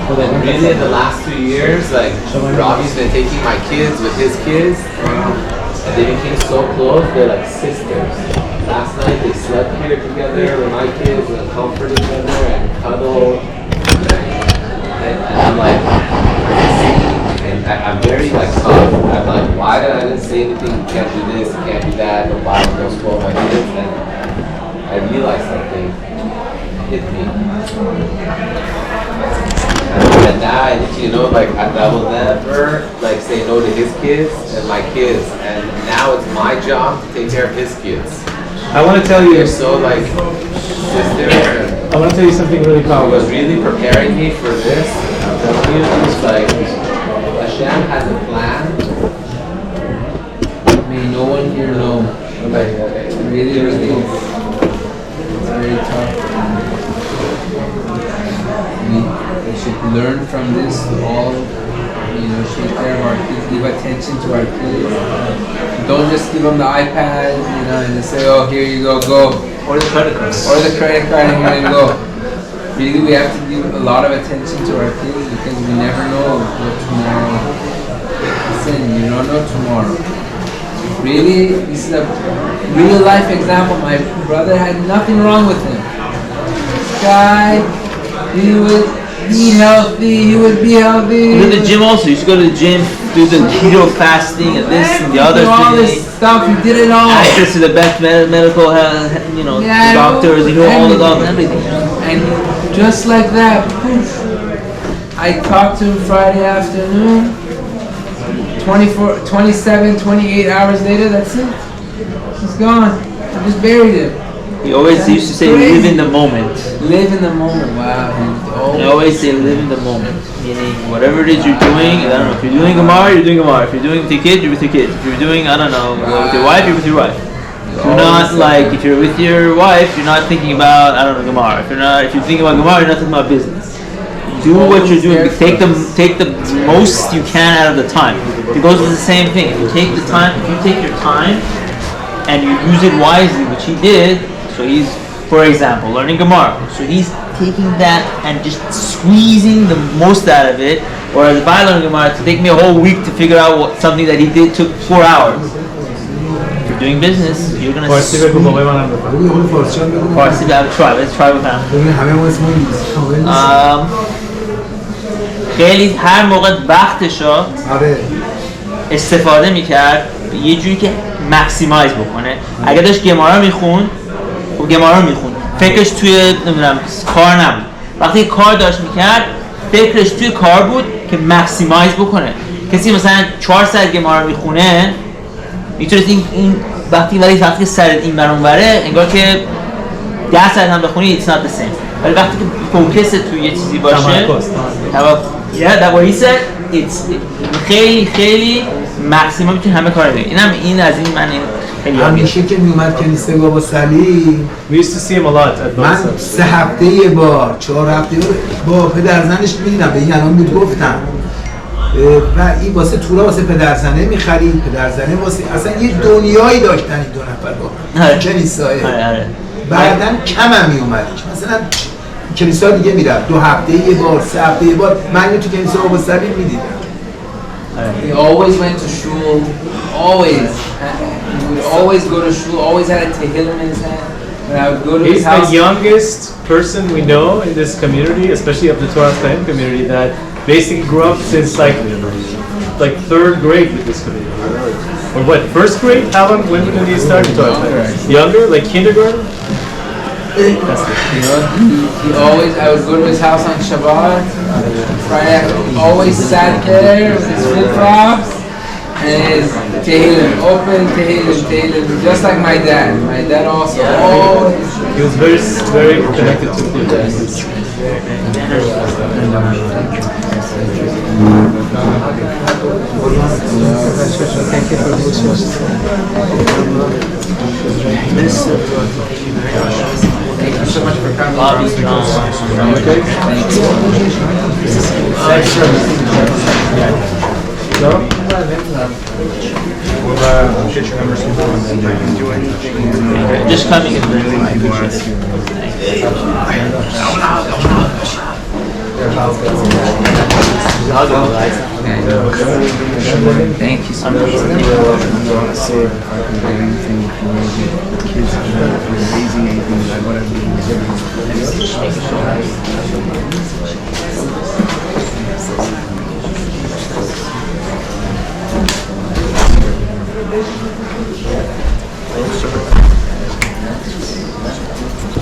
Really, in the last 2 years, like, Robbie's been taking my kids with his kids, and they became so close, they're like sisters. Last night, they slept here together with my kids, and comforted each other, and cuddled. And I'm like, and I'm very, like, tough. I'm like, why did I didn't say anything? You can't do this, you can't do that, the Bible don't spoil my kids. And I realized something hit me. And now I need to, you know, like, I will never, like, say no to his kids and my kids. And now it's my job to take care of his kids. I want to tell you. They're so, like, sisters. I want to tell you something really It powerful. was really preparing me for this. I'm telling you, it's like, Hashem has a plan. may no one here know. But really, it's very tough. We should learn from this to all, you know, take care of our kids, give attention to our kids. Don't just give them the iPad, you know, and just say, oh, here you go, go. Or the credit card. Or the credit card, and here you go. Really, we have to give a lot of attention to our kids because we never know what tomorrow. Listen, you don't know tomorrow. Really, this is a real life example. My brother had nothing wrong with him. This guy, he would eat healthy, he would be healthy. He did the gym also. You used to go to the gym, do the keto fasting and this and the other do all thing. this stuff, he did it all. Access to the best medical, you know, Yeah, doctors, you know, all the doctors, everything. And just like that, poof. I talked to him Friday afternoon. 27, 28 hours later, that's it. He's gone. I just buried him. He always used to say, Crazy. live in the moment. Live in the moment. Wow. I always say, live in the moment. Meaning, whatever it is you're doing, I don't know, if you're doing Gemara, you're doing Gemara. If you're doing with your kids, you're with your kids. If you're doing, I don't know, with your wife, you're with your wife. You're not like, if you're with your wife, you're not thinking about, I don't know, Gemara. If you're thinking about Gemara, you're not thinking about business. Do what you're doing. Take the most you can out of the time. It goes with the same thing. If you take your time and you use it wisely, which he did. So he's, for example, learning Gemara. So he's taking that and just squeezing the most out of it. Whereas if I learn Gemara, it take me a whole week to figure out something that he did took 4 hours. If you're doing business, you're gonna. Farsi, I'll try. Let's try with that. خیلی هر موقع وقتشو آره استفاده میکرد یه جوری که مکسیمایز بکنه. اگه داشت گمارا میخوند خب گمارا میخوند، فکرش توی نمیدونم کار نبود. وقتی کار داشت میکرد فکرش توی کار بود که مکسیمایز بکنه. کسی مثلا 4 ساعت گمارا میخونه میتونست این وقتی سر این برون بره انگار که 10 ساعت هم بخونی it's not the same. ولی وقتی که فوکس توی یه چیزی باشه that what he said خیلی مکسیمم میتونی همه کار بگیری. این از این من خیلی همیشه که میومد کنیسه بابا سلیم We used to see him a lot at من Baba 3 هفته یه بار 4 هفته با پدرزنش میدیدم به این الان بود گفتم و این واسه تورا واسه پدرزنه میخرید، پدرزنه واسه اصلا یه دنیایی داشتن این 2 نفر با کنیسای. بعدن کم هم میومد مثلا کلیسا دیگه میرم 2 هفته یه بار 3 هفته یه بار من تو کلیسا بابا سلیم میدیدم. He always went to shul, always. He would always go to shul, always had a tehillim in his hand. When I would go to his He's house. the youngest person we know in this community, especially of the Torah Chaim community, that basically grew up since like 3rd grade with this community. Or what, 1st grade? How long, when did he start Torah Chaim? Younger, like kindergarten? You know, he always, I would go to his house on Shabbat, Friday, he always sat there with his flip-flops and his tehillim, open tehillim, just like my dad. My dad also always. He was very connected to the Judaism. Thank you so much for coming. Bobby, Okay. Thank you. Just coming Thank you so much.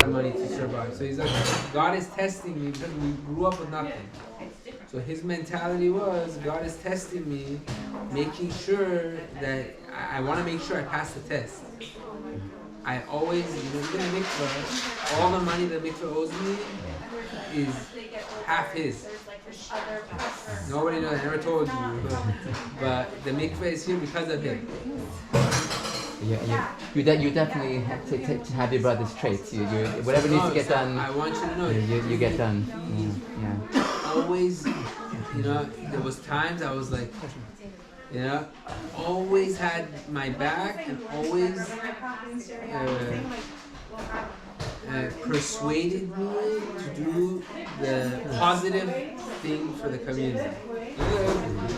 Money to survive. So he's like, God is testing me because we grew up with nothing. So his mentality was, God is testing me, making sure that I want to make sure I pass the test. I always, even a mikvah, all the money the mikvah owes me is half his. Nobody knows, I never told you, but the mikvah is here because of him. You definitely have to have your brother's traits. You whatever needs to get done. I want you to know. You get done. Yeah. Always, there was times I was like, always had my back and always persuaded me to do the positive thing for the community.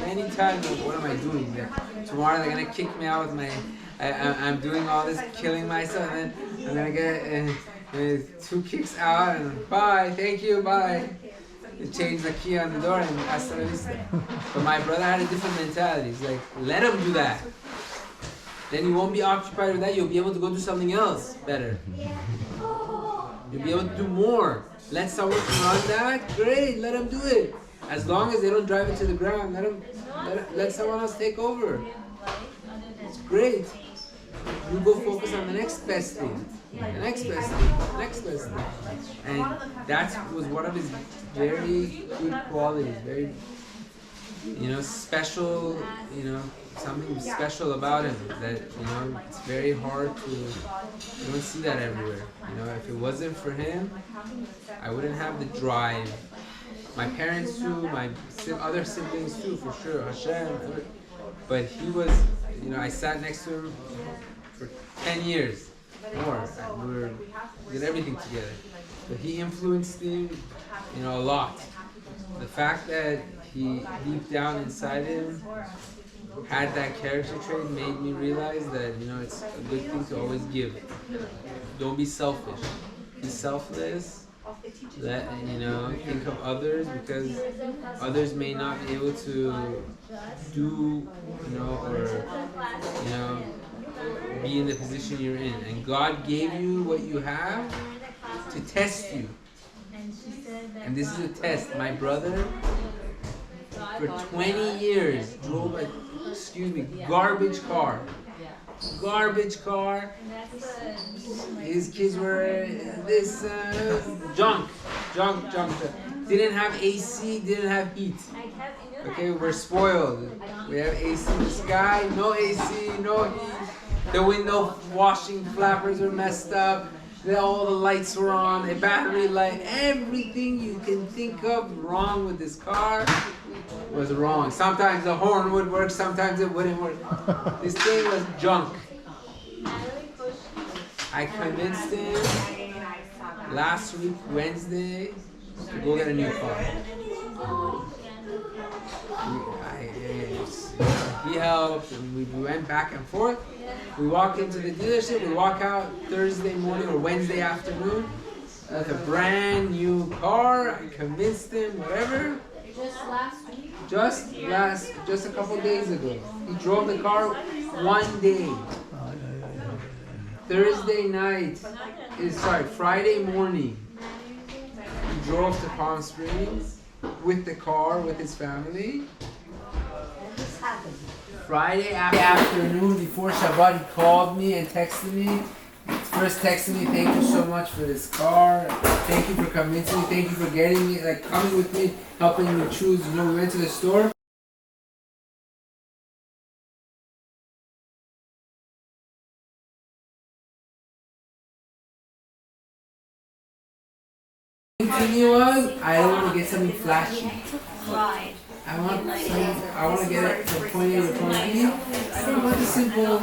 Anytime, what am I doing? Tomorrow they're gonna kick me out with my. I'm doing all this, killing myself, and then I'm gonna get 2 kicks out and bye, thank you, bye. And change the key on the door and hasta la vista. But my brother had a different mentality. He's like, let him do that. Then you won't be occupied with that. You'll be able to go do something else better. You'll be able to do more. Let someone run that. Great, let him do it. As long as they don't drive it to the ground, let someone else take over. It's great. You go focus on the next best thing. The next best thing. The next best thing. And that was one of his very good qualities. Very, special, something special about him that, it's very hard to, you don't see that everywhere. If it wasn't for him, I wouldn't have the drive. My parents too, my other siblings too, for sure, Hashem. But he was, I sat next to him for 10 years more. We did everything together. But he influenced me, a lot. The fact that he, deep down inside him, had that character trait made me realize that, it's a good thing to always give. Don't be selfish. Be selfless think of others, because others may not be able to do, be in the position you're in. And God gave you what you have to test you. And this is a test. My brother, for 20 years, drove a, garbage car. Garbage car. His kids were this junk. Didn't have AC, didn't have heat. Okay, we're spoiled. We have AC. This guy, no AC, no heat. The window washing flappers were messed up. All the lights were on. A battery light. Everything you can think of wrong with this car was wrong. Sometimes the horn would work, sometimes it wouldn't work. This thing was junk. I convinced him last week, Wednesday, to go get a new car. He helped, and we went back and forth. We walk into the dealership, we walk out Thursday morning or Wednesday afternoon with a brand new car. I convinced him, whatever. Just last week? Just a couple days ago. He drove the car one day. Friday morning. He drove to Palm Springs with the car, with his family. Friday afternoon before Shabbat, he called me and texted me. First texted me, thank you so much for this car. Thank you for convincing me. Thank you for getting me, coming with me, helping me choose. We went to the store. I don't want to get something flashy. I want to get it from point A to point B. I don't want the simple.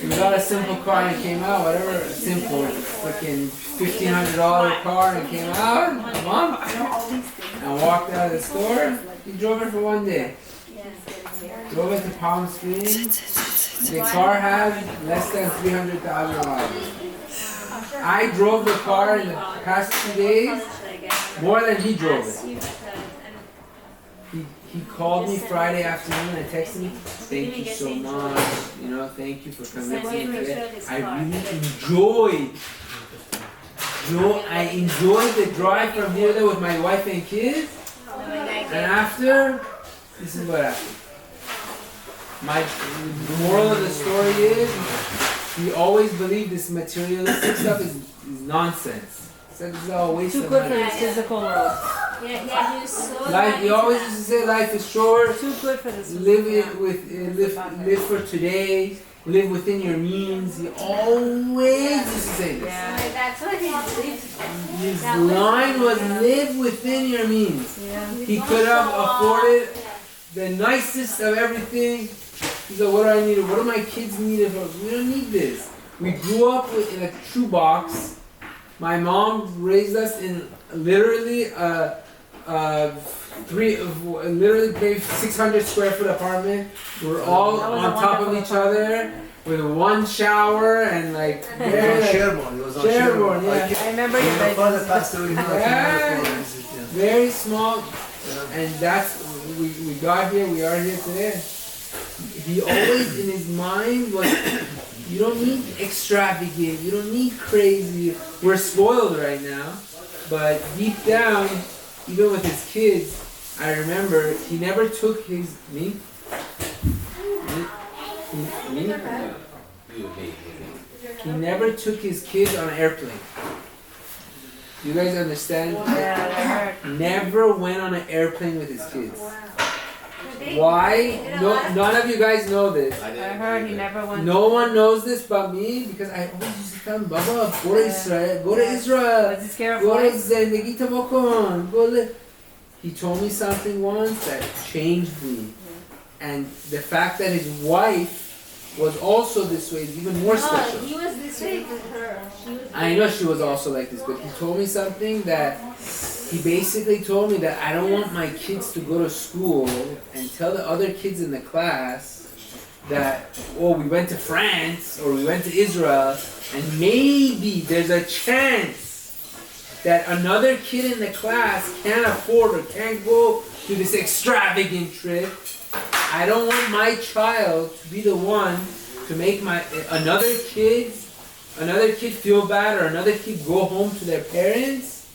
We got a simple car and it came out, whatever, simple, freaking $1,500 car and it came out a month. And walked out of the store. He drove it for one day. Drove it to Palm Springs. The car had less than 300,000 miles. I drove the car in the past 2 days more than he drove it. He called me Friday afternoon and texted me, thank you so much, thank you for convincing me today. I really enjoyed the drive from here there with my wife and kids. And after, this is what happened. The moral of the story is, he always believed this materialistic stuff is nonsense. So this is all a waste of money. Too good for this physical world. Yeah, he was so He always used to say life is short. Too good for this. Live for today. Live within your means. He always used to say this. Yeah. That's what he believed. His line was live within your means. Yeah. He could have afforded the nicest of everything. He's like, what do I need? What do my kids need? We don't need this. We grew up in a shoebox. My mom raised us in literally maybe 600 square foot apartment. We're all on top of each other with one shower and Sherborne. It was on Sherborne. Yeah. I remember your father passed away. Very small, and we got here. We are here today. He always in his mind was, you don't need extravagant, you don't need crazy. We're spoiled right now, but deep down, even with his kids, I remember he never took his me. He never took his kids on an airplane. You guys understand? Yeah, I heard. Never went on an airplane with his kids. Why? No, none of you guys know this. I heard he never went. No one knows this but me, because I always used to tell him, Baba, go to Israel, go to Israel, Was he scared of go to flies? Zendegi Tabakon, go live. He told me something once that changed me. And the fact that his wife was also this way is even more special. He was this way with her. I know she was also like this, but he told me something that he basically told me that I don't want my kids to go to school and tell the other kids in the class that, oh, we went to France or we went to Israel and maybe there's a chance that another kid in the class can't afford or can't go to this extravagant trip. I don't want my child to be the one to make another kid feel bad, or another kid go home to their parents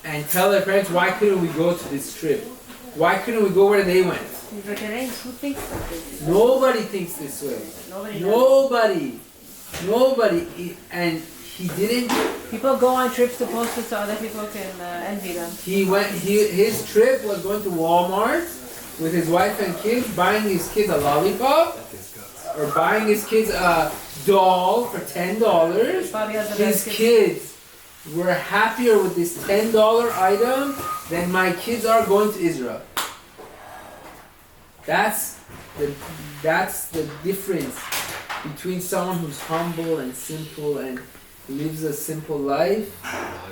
and tell their parents, why couldn't we go to this trip? Why couldn't we go where they went? Who thinks like this? Nobody thinks this way. Nobody. And he didn't. People go on trips to post it so other people can envy them. His trip was going to Walmart with his wife and kids, buying his kids a lollipop, or buying his kids a doll for $10. His kids were happier with this $10 item than my kids are going to Israel. That's the difference between someone who's humble and simple and lives a simple life,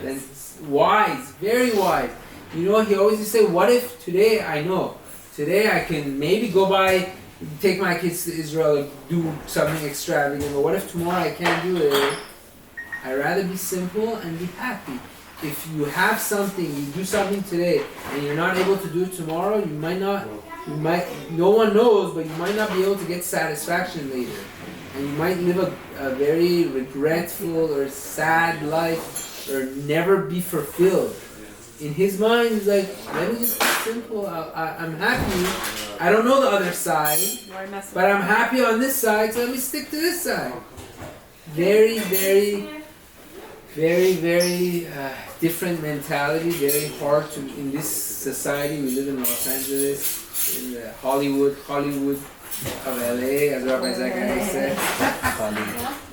and wise, very wise. You know, he always used to say, what if today I can maybe take my kids to Israel and do something extravagant, but what if tomorrow I can't do it? I'd rather be simple and be happy. If you have something, you do something today, and you're not able to do it tomorrow, no one knows, but you might not be able to get satisfaction later. And you might live a very regretful or sad life, or never be fulfilled. In his mind, he's like, let me just be simple. I'm happy. I don't know the other side, but I'm happy on this side, so let me stick to this side. Very, very, very, very different mentality. Very hard to, in this society. We live in Los Angeles, in the Hollywood of LA, as Rabbi Zachariah said.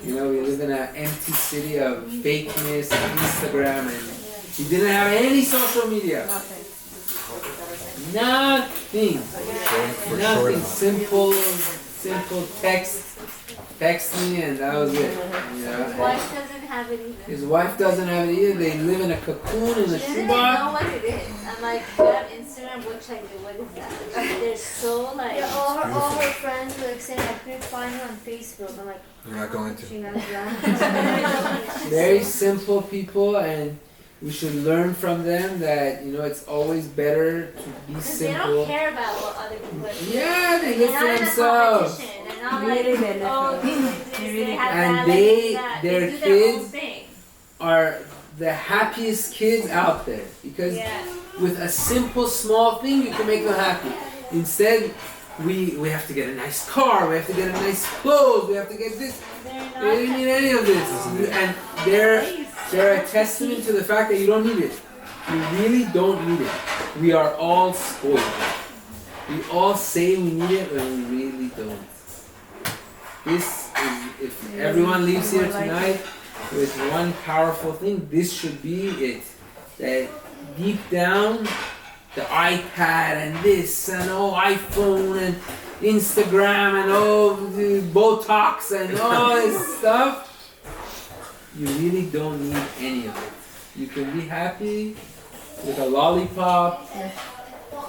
You know, we live in an empty city of fakeness and Instagram, and he didn't have any social media. Nothing. Simple text me, and that was it. His wife doesn't have it either. His wife doesn't have it either. They live in a cocoon in a She doesn't shoebox. know what it is. I'm like, you have Instagram, what is that? They're so like. Yeah, all her friends were like saying, I couldn't find her on Facebook. I'm like, You're not going to. she knows that. Very simple people, and we should learn from them that, you know, it's always better to be Because they don't simple. care about what other people are doing. Yeah, they live They're for not in a themselves. competition. They're not like, oh, they have And that, they, that. their They do their own kids thing. are the happiest kids out there, because with a simple small thing you can make them happy. Instead, we have to get a nice car, we have to get a nice clothes, we have to get this. They didn't need any of this, and they're a testament to the fact that you don't need it. You really don't need it. We are all spoiled. We all say we need it when we really don't. This is, if everyone leaves here tonight with one powerful thing, this should be it. That deep down, the iPad and this and iPhone and Instagram and the Botox and all this stuff, you really don't need any of it. You can be happy with a lollipop,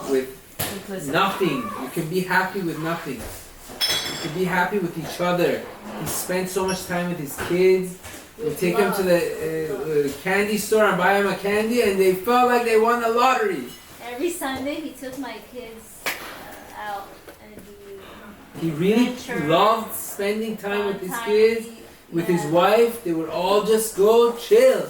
with nothing. You can be happy with nothing. You can be happy with each other. He spent so much time with his kids. We take them to the candy store and buy them a candy, and they felt like they won the lottery. Every Sunday he took my kids out, and He really loved spending time with his kids, with his wife. They would all just go chill.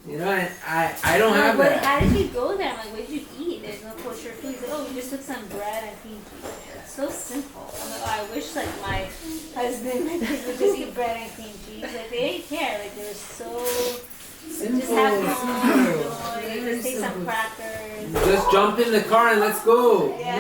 You know, and I don't have that. How did you go there? I'm like, what did you eat? There's no kosher food. He's like, oh, we just took some bread and cream cheese. It's so simple. I'm like, oh, I wish like my husband, my kids would just eat bread and cream cheese. Like they didn't care. Like they were so Simple. just have fun, enjoy, just take some crackers. Just jump in the car and let's go. Yeah.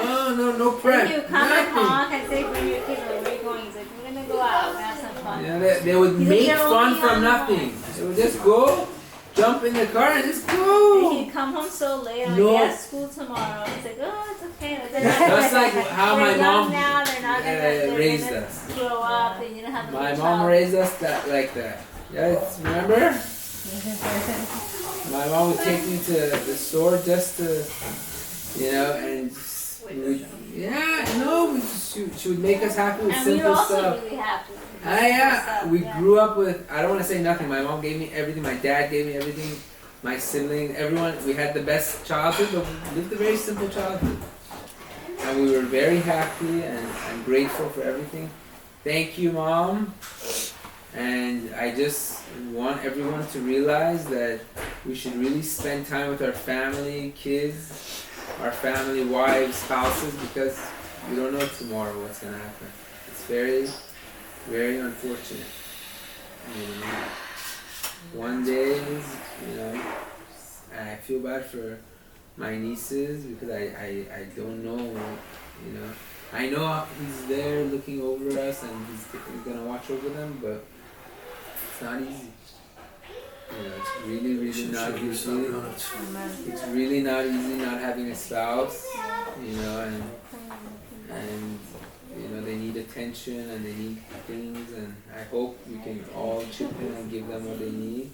No prep. If you come and Nothing. honk and say, bring your kids, like, where are you going? He's like, we're gonna go out and have some fun. Yeah, they would He's make like, "They're fun only from young nothing. ones." They would just go, jump in the car and just And go. he'd come home so late. I'm No. like, yeah, school tomorrow. He's like, oh, it's okay. Just like how They're my young mom now, they're not gonna, raised gonna us. grow up and you don't have My a mom child. raised us like that. Yeah, remember? My mom would take me to the store just to, you know, and she would make us happy with And we were simple also stuff. really happy. We grew up with, I don't want to say nothing. My mom gave me everything. My dad gave me everything. my sibling, everyone, we had the best childhood, but we lived a very simple childhood. And we were very happy, and I'm grateful for everything. Thank you, Mom. And I just want everyone to realize that we should really spend time with our family, kids, our family, wives, spouses, because we don't know tomorrow what's going to happen. It's very, very unfortunate. You know, one day, you know, I feel bad for my nieces because I don't know, you know. I know he's there looking over us and he's gonna watch over them, but it's not easy. You know, it's really, really not easy. It's really not easy not having a spouse, you know, and you know, they need attention and they need things, and I hope we can all chip in and give them what they need.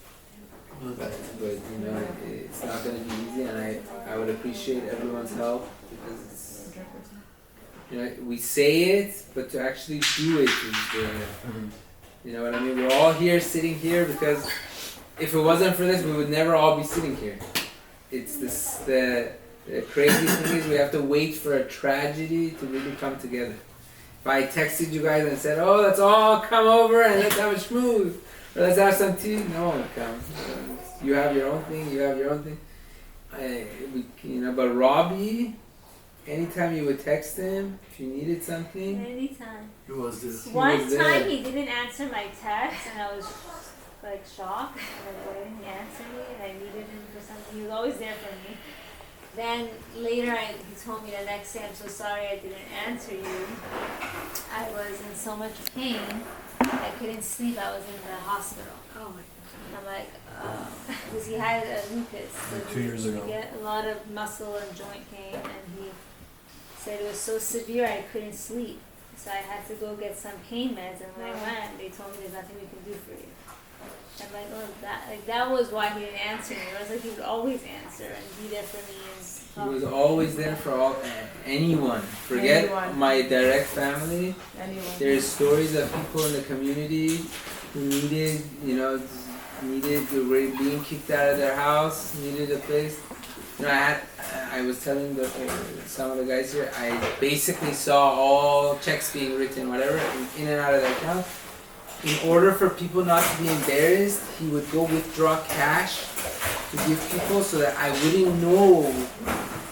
But you know, it's not going to be easy, and I would appreciate everyone's help, because it's, you know, we say it, but to actually do it is the, you know what I mean? We're all here, sitting here, because if it wasn't for this, we would never all be sitting here. It's this, the crazy thing is we have to wait for a tragedy to really come together. If I texted you guys and said, oh, let's all come over and let's have a schmooze, or let's have some tea, no one comes. You have your own thing, you have your own thing. You know, but Robbie, anytime you would text him, if you needed something. Anytime. He was there. One time he didn't answer my text, and I was like shocked. Like, why didn't he answer me? And I needed him for something. He was always there for me. Then later he told me the next day, I'm so sorry I didn't answer you. I was in so much pain. I couldn't sleep. I was in the hospital. Oh my God. I'm like, because he had lupus. So 2 years ago. He get a lot of muscle and joint pain, and he said it was so severe I couldn't sleep. So I had to go get some pain meds, and when I went, they told me there's nothing we can do for you. I'm like, oh, that was why he didn't answer me. I was like, he would always answer and be there for me. And he was always there for anyone. Forget my direct family. Anyone. There's stories of people in the community who needed, you know, they were being kicked out of their house, needed a place. You know, I was telling some of the guys here, I basically saw all checks being written, whatever, in and out of their account. In order for people not to be embarrassed, he would go withdraw cash to give people so that I wouldn't know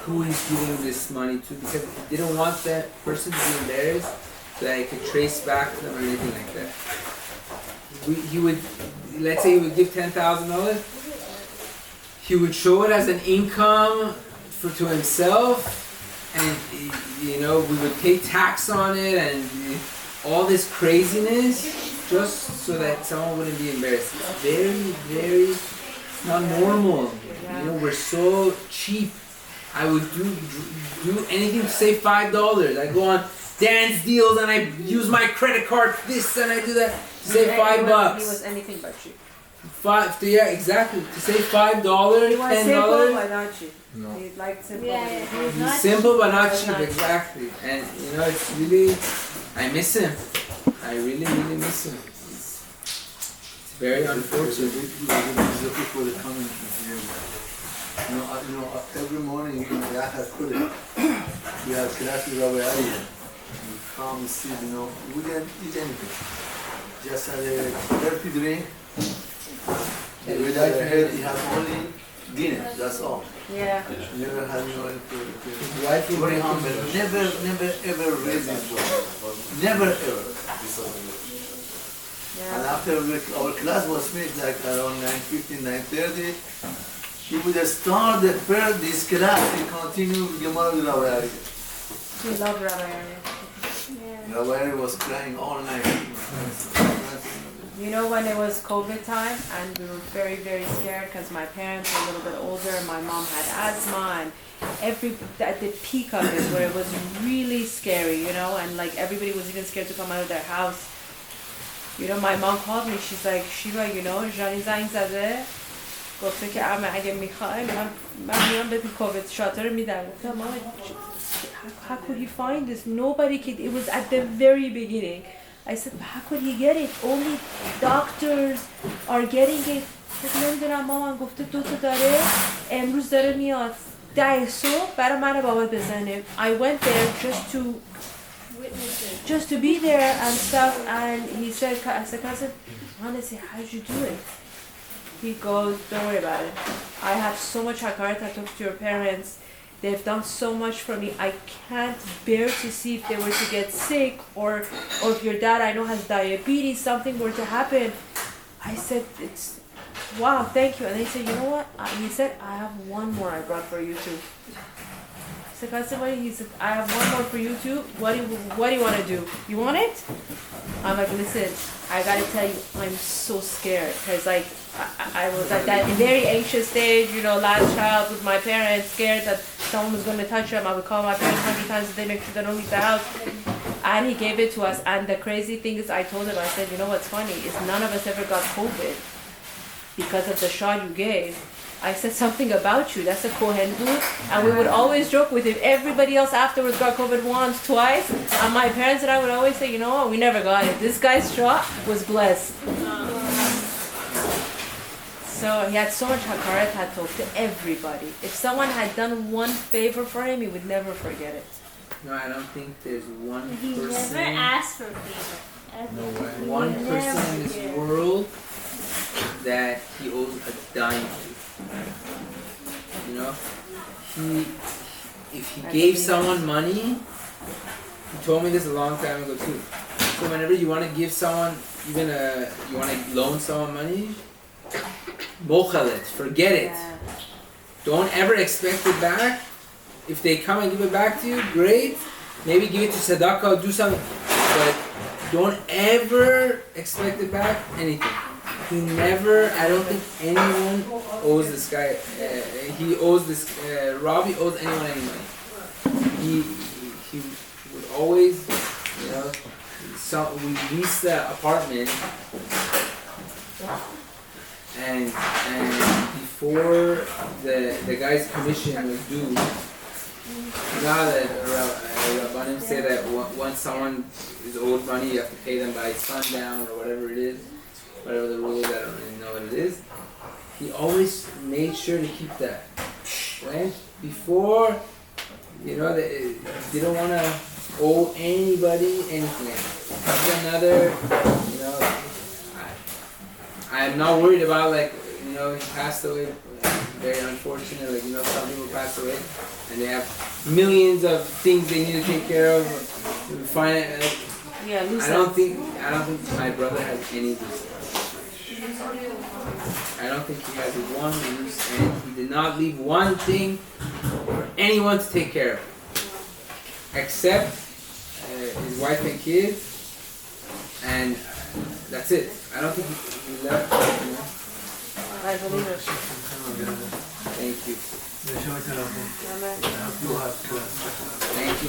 who he's giving this money to, because he didn't want that person to be embarrassed, so that I could trace back to them or anything like that. He would, let's say he would give $10,000, he would show it as an income to himself, and you know, we would pay tax on it and all this craziness just so that someone wouldn't be embarrassed. It's very, very not normal. You know, we're so cheap. I would do anything to save $5. I go on dance deals and I use my credit card this and I do that to save $5. He was anything but cheap. Yeah, exactly. To save $5, $10. He was simple but not cheap. No. He liked simple. Yeah, Simple but not cheap, exactly. And you know, it's really, I miss him. I really, really miss him. It's very unfortunate. For the coming here. You know, every morning in the Yahya Kule, we have class with Rabbi Ali. We come, sit, you know, we didn't eat anything. Just had a dirty drink. With our head, he had only dinner, that's all. Yeah. Never had no food. His wife would Very make humble. Never ever raised his voice. Never ever. Yeah. And after our class was finished, like around 9:15, 9:30, he would start this class, he continued Gemara with Rabbi Ari. He loved Rabbi Ari. Yeah. Rabbi Ari was crying all night. You know, when it was COVID time and we were very, very scared because my parents were a little bit older, my mom had asthma, and at the peak of it where it was really scary, you know, and like everybody was even scared to come out of their house. You know, my mom called me, she's like, Shivah, you know, Johnny زنگ زده گفته که عمه اگه میخوای من میام به کووید شاتر میدم. گفتم ماما, how could he find this? Nobody could. It was at the very beginning. I said, how could he get it? Only doctors are getting it. نمیدونم مامان گفته 2 تا داره امروز داره میاد 10 صبح برای من بابا بزنه. I went there just to be there and stuff, and he said, I said, cousin, honestly, how'd you do it? He goes, don't worry about it. I have so much hakaret. I talked to your parents. They've done so much for me. I can't bear to see if they were to get sick, or if your dad, I know, has diabetes, something were to happen. I said, it's, wow, thank you. And he said, you know what? He said, I have one more I brought for you too. I said, he said, I have one more for you too. What do you want to do? You want it? I'm like, listen, I gotta tell you, I'm so scared. Because like, I was at that very anxious stage, you know, last child with my parents, scared that someone was going to touch them. I would call my parents 100 times a day, make sure they don't leave the house. And he gave it to us. And the crazy thing is, I told him, I said, you know what's funny is none of us ever got COVID because of the shot you gave. I said something about you. That's a Kohen dude. And we would always joke with him. Everybody else afterwards got COVID once, twice. And my parents and I would always say, you know what, we never got it. This guy's shot was blessed. So he had so much hakaret hatov to everybody. If someone had done one favor for him, he would never forget it. No, I don't think there's one He person. never asked for a favor. No way. One person in this world that he owes a dime to. You know, if he gave someone money, he told me this a long time ago too. So whenever you want to give someone, even you want to loan someone money, bochalet, forget it. Don't ever expect it back. If they come and give it back to you, great. Maybe give it to tzedakah, do something, but don't ever expect it back. Anything. He never. I don't think anyone owes this guy. He owes this. Robbie owes anyone any money. He would always, you know. So we leased the apartment, and before the guy's commission was due. Now that Rabbanim say that once someone is owed money, you have to pay them by sundown or whatever it is, whatever the rule is. I don't really know what it is. He always made sure to keep that. Right? Before, you know, they don't want to owe anybody anything. That's another, you know, I'm not worried about, like, you know, he passed away. Very unfortunate, like, you know, some people pass away and they have millions of things they need to take care of. I don't think my brother has any loose ends. I don't think he has one loose end. He did not leave one thing for anyone to take care of, except his wife and kids, and that's it. I don't think he left. You know? I believe it. Thank you. Thank you.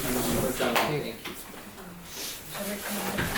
Thank you.